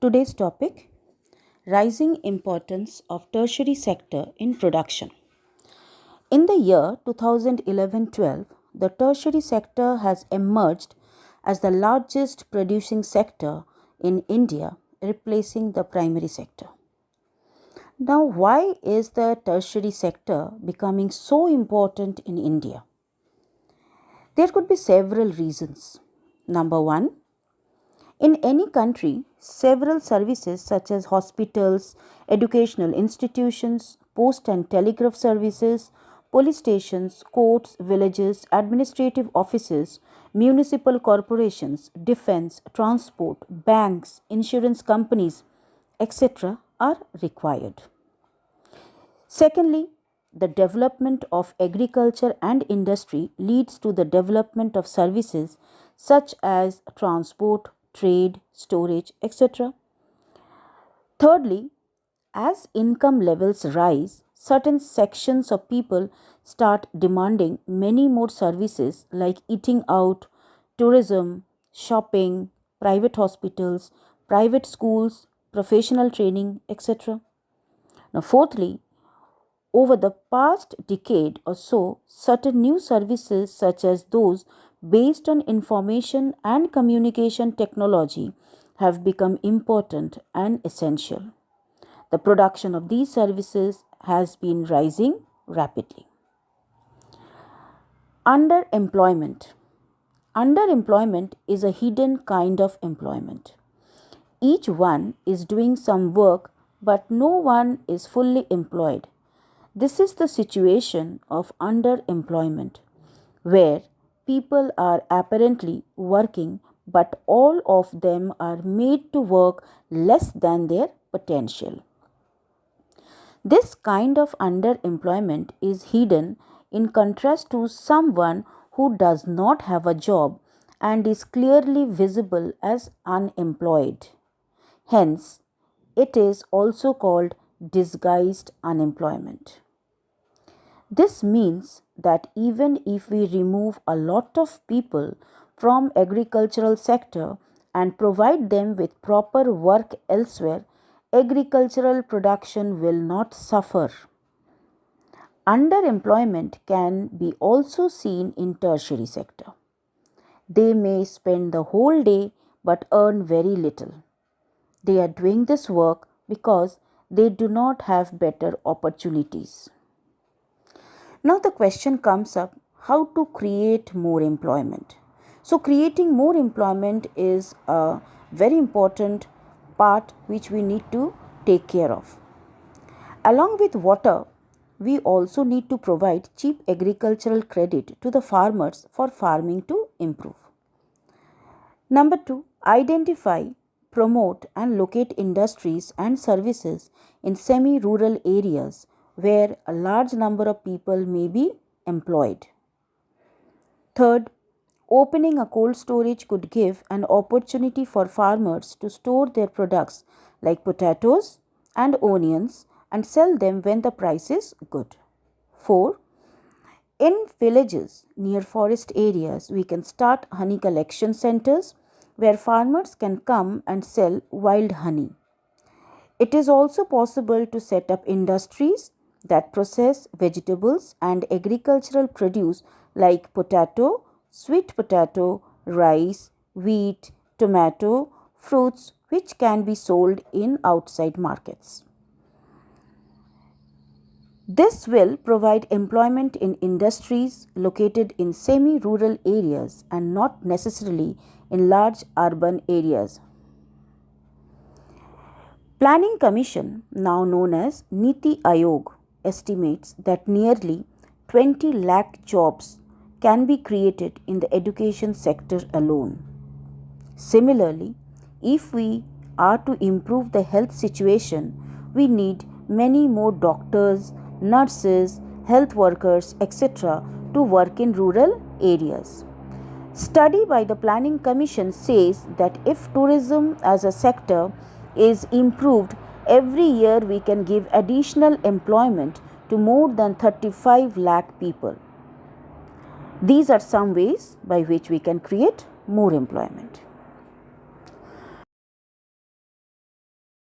Today's topic: rising importance of tertiary sector in production. In the year 2011-12, the tertiary sector has emerged as the largest producing sector in India, replacing the primary sector. Now, why is the tertiary sector becoming so important in India? There could be several reasons. Number one, in any country, several services such as hospitals, educational institutions, post and telegraph services, police stations, courts, villages, administrative offices, municipal corporations, defense, transport, banks, insurance companies, etc. are required. Secondly, the development of agriculture and industry leads to the development of services such as transport, trade, storage, etc. Thirdly, as income levels rise, certain sections of people start demanding many more services like eating out, tourism, shopping, private hospitals, private schools, professional training, etc. Now, fourthly, over the past decade or so, certain new services such as those based on information and communication technology have become important and essential. The production of these services has been rising rapidly. Underemployment. Underemployment is a hidden kind of employment. Each one is doing some work, but no one is fully employed. This is the situation of underemployment, where people are apparently working, but all of them are made to work less than their potential. This kind of underemployment is hidden in contrast to someone who does not have a job and is clearly visible as unemployed. Hence, it is also called disguised unemployment. This means that even if we remove a lot of people from agricultural sector and provide them with proper work elsewhere, agricultural production will not suffer. Underemployment can be also seen in tertiary sector. They may spend the whole day but earn very little. They are doing this work because they do not have better opportunities. Now the question comes up, how to create more employment? So creating more employment is a very important part which we need to take care of. Along with water, we also need to provide cheap agricultural credit to the farmers for farming to improve. Number two, identify, promote and locate industries and services in semi-rural areas where a large number of people may be employed. Third, opening a cold storage could give an opportunity for farmers to store their products like potatoes and onions and sell them when the price is good. 4. In villages near forest areas, we can start honey collection centers where farmers can come and sell wild honey. It is also possible to set up industries that process vegetables and agricultural produce like potato, sweet potato, rice, wheat, tomato, fruits which can be sold in outside markets. This will provide employment in industries located in semi-rural areas and not necessarily in large urban areas. Planning Commission, now known as Niti Aayog, estimates that nearly 20 lakh jobs can be created in the education sector alone. Similarly, if we are to improve the health situation, we need many more doctors, nurses, health workers, etc. to work in rural areas. Study by the Planning Commission says that if tourism as a sector is improved, every year we can give additional employment to more than 35 lakh people. These are some ways by which we can create more employment.